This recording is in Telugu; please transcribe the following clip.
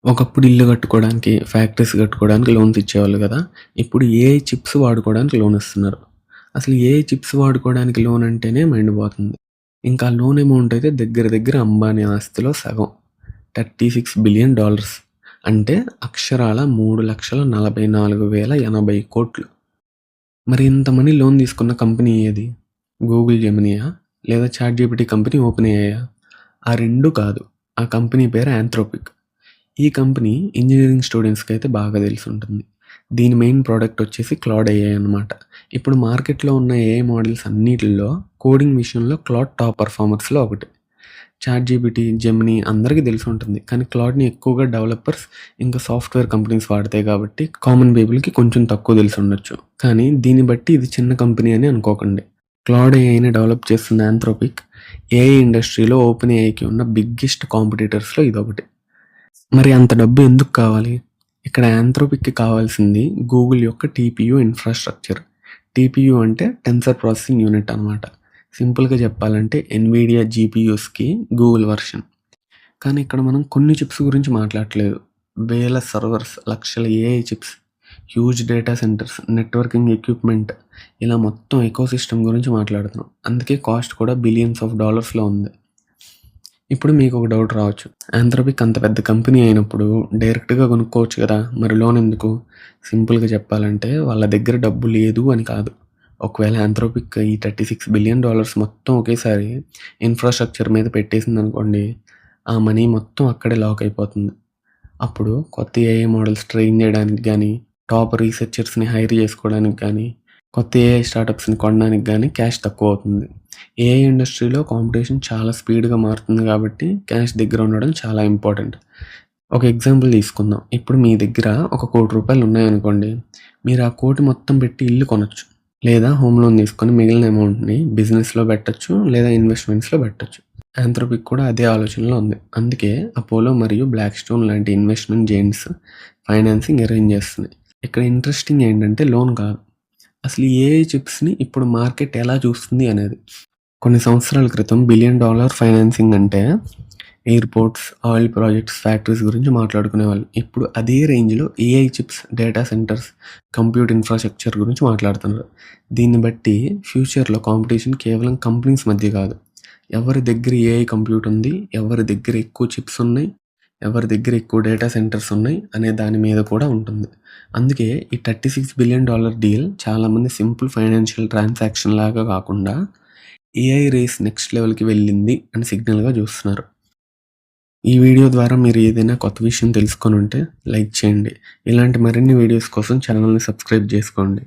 ఒకప్పుడు ఇల్లు కట్టుకోవడానికి, ఫ్యాక్టరీస్ కట్టుకోవడానికి లోన్స్ ఇచ్చేవాళ్ళు గదా! ఇప్పుడు ఏఐ చిప్స్ వాడుకోవడానికి లోన్ ఇస్తున్నారు. అసలు ఏఐ చిప్స్ వాడుకోవడానికి లోన్ అంటేనే మైండ్ పోతుంది. ఇంకా లోన్ అమౌంట్ అయితే దగ్గర దగ్గర అంబానీ ఆస్తిలో సగం. $36 బిలియన్ అంటే అక్షరాల 3,44,080,00,00,000. మరి ఇంత మనీ లోన్ తీసుకున్న కంపెనీ ఏది? గూగుల్ జెమినీయా? లేదా చాట్‌జీపీటీ కంపెనీ ఓపెన్‌ఏఐయా? ఆ 2 కాదు. ఆ కంపెనీ పేరు యాంథ్రోపిక్. ఈ కంపెనీ ఇంజినీరింగ్ స్టూడెంట్స్‌కి అయితే బాగా తెలిసుంటుంది. దీని మెయిన్ ప్రొడక్ట్ వచ్చేసి క్లౌడ్ ఏఐ అనమాట. ఇప్పుడు మార్కెట్‌లో ఉన్న ఏఐ మోడల్స్ అన్నిటిల్లో కోడింగ్ విషయంలో క్లౌడ్ టాప్ పెర్ఫార్మర్స్‌లో ఒకటి. చాట్‌జీపీటీ, జెమినీ అందరికీ తెలిసుంటుంది. కానీ క్లౌడ్‌ని ఎక్కువగా డెవలపర్స్ ఇంకా సాఫ్ట్‌వేర్ కంపెనీస్ వాడతాయి కాబట్టి కామన్ పీపుల్‌కి కొంచెం తక్కువ తెలిసుండొచ్చు. కానీ దీన్ని బట్టి ఇది చిన్న కంపెనీ అని అనుకోకండి. క్లౌడ్ ఏఐని డెవలప్ చేస్తున్న యాంథ్రోపిక్ ఏఐ ఇండస్ట్రీలో ఓపెన్ ఏఐకి ఉన్న బిగ్గెస్ట్ కాంపిటీటర్స్‌లో ఇదొకటి. మరి అంత డబ్బు ఎందుకు కావాలి? ఇక్కడ యాంథ్రోపిక్‌కి కావాల్సింది గూగుల్ యొక్క టీపీయూ ఇన్‌ఫ్రాస్ట్రక్చర్. టీపీయూ అంటే టెన్సర్ ప్రాసెసింగ్ యూనిట్ అనమాట. సింపుల్‌గా చెప్పాలంటే ఎన్‌విడియా జీపీయూస్‌కి గూగుల్ వెర్షన్. కానీ ఇక్కడ మనం కొన్ని చిప్స్ గురించి మాట్లాడట్లేదు. వేల సర్వర్స్, లక్షల AI chips, huge data centres, networking equipment ఇలా మొత్తం ఎకోసిస్టమ్ గురించి మాట్లాడుతున్నాం. అందుకే కాస్ట్ కూడా బిలియన్స్ ఆఫ్ డాలర్స్‌లో ఉంది. ఇప్పుడు మీకు ఒక డౌట్ రావచ్చు. యాంథ్రోపిక్ అంత పెద్ద కంపెనీ అయినప్పుడు డైరెక్ట్‌గా కొనుక్కోవచ్చు కదా! మరి లోన్ ఎందుకు? సింపుల్‌గా చెప్పాలంటే వాళ్ళ దగ్గర డబ్బు లేదు అని కాదు. ఒకవేళ యాంథ్రోపిక్ ఈ $36 బిలియన్ మొత్తం ఒకేసారి ఇన్‌ఫ్రాస్ట్రక్చర్ మీద పెట్టేసిందనుకోండి, ఆ మనీ మొత్తం అక్కడే లాక్ అయిపోతుంది. అప్పుడు కొత్త ఏఐ మోడల్స్ ట్రైన్ చేయడానికి గానీ, టాప్ రీసెర్చర్స్‌ని హైర్ చేసుకోవడానికి గానీ, కొత్త ఏఐ స్టార్టప్స్‌ని కొనడానికి గానీ క్యాష్ తక్కువవుతుంది. ఏఐ ఇండస్ట్రీలో కాంపిటీషన్ చాలా స్పీడ్‌గా మారుతుంది కాబట్టి క్యాష్ దగ్గర ఉండడం చాలా ఇంపార్టెంట్. ఒక ఎగ్జాంపుల్ తీసుకుందాం. ఇప్పుడు మీ దగ్గర ఒక ₹1,00,00,000 ఉన్నాయనుకోండి. మీరు ఆ 1,00,00,000 మొత్తం పెట్టి ఇల్లు కొనొచ్చు. లేదా హోమ్ లోన్ తీసుకొని మిగిలిన అమౌంట్‌ని బిజినెస్‌లో పెట్టొచ్చు. లేదా ఇన్వెస్ట్‌మెంట్స్‌లో పెట్టొచ్చు. యాంథ్రోపిక్ కూడా అదే ఆలోచనలో ఉంది. అందుకే అపోలో మరియు బ్లాక్‌స్టోన్ లాంటి ఇన్వెస్ట్‌మెంట్ జెయింట్స్ ఫైనాన్సింగ్ అరేంజ్ చేస్తున్నాయి. ఇక్కడ ఇంట్రెస్టింగ్ ఏంటంటే లోన్ కాదు. అసలు ఈ ఏఐ చిప్స్‌ని ఇప్పుడు మార్కెట్ ఎలా చూస్తుంది అనేది. కొన్ని సంవత్సరాల క్రితం $1 బిలియన్ ఫైనాన్సింగ్ అంటే ఎయిర్‌పోర్ట్స్, ఆయిల్ ప్రాజెక్ట్స్, ఫ్యాక్టరీస్ గురించి మాట్లాడుకునేవాళ్ళు. ఇప్పుడు అదే రేంజ్‌లో AI chips, data centres, compute infrastructure గురించి మాట్లాడుతున్నారు. దీన్ని బట్టి ఫ్యూచర్‌లో కాంపిటీషన్ కేవలం కంపెనీస్ మధ్య కాదు. ఎవరి దగ్గర ఏఐ కంప్యూట్ ఉంది, ఎవరి దగ్గర ఎక్కువ చిప్స్ ఉన్నాయి, ఎవరి దగ్గర ఎక్కువ డేటా సెంటర్స్ ఉన్నాయి అనే దాని మీద కూడా ఉంటుంది. అందుకే ఈ $36 బిలియన్ డీల్ చాలామంది సింపుల్ ఫైనాన్షియల్ ట్రాన్సాక్షన్ లాగా కాకుండా ఏఐ రేస్ నెక్స్ట్ లెవెల్‌కి వెళ్ళింది అని సిగ్నల్‌గా చూస్తున్నారు. ఈ వీడియో ద్వారా మీరు ఏదైనా కొత్త విషయం తెలుసుకొనుంటే లైక్ చేయండి. ఇలాంటి మరిన్ని వీడియోస్ కోసం ఛానల్‌ని సబ్స్క్రైబ్ చేసుకోండి.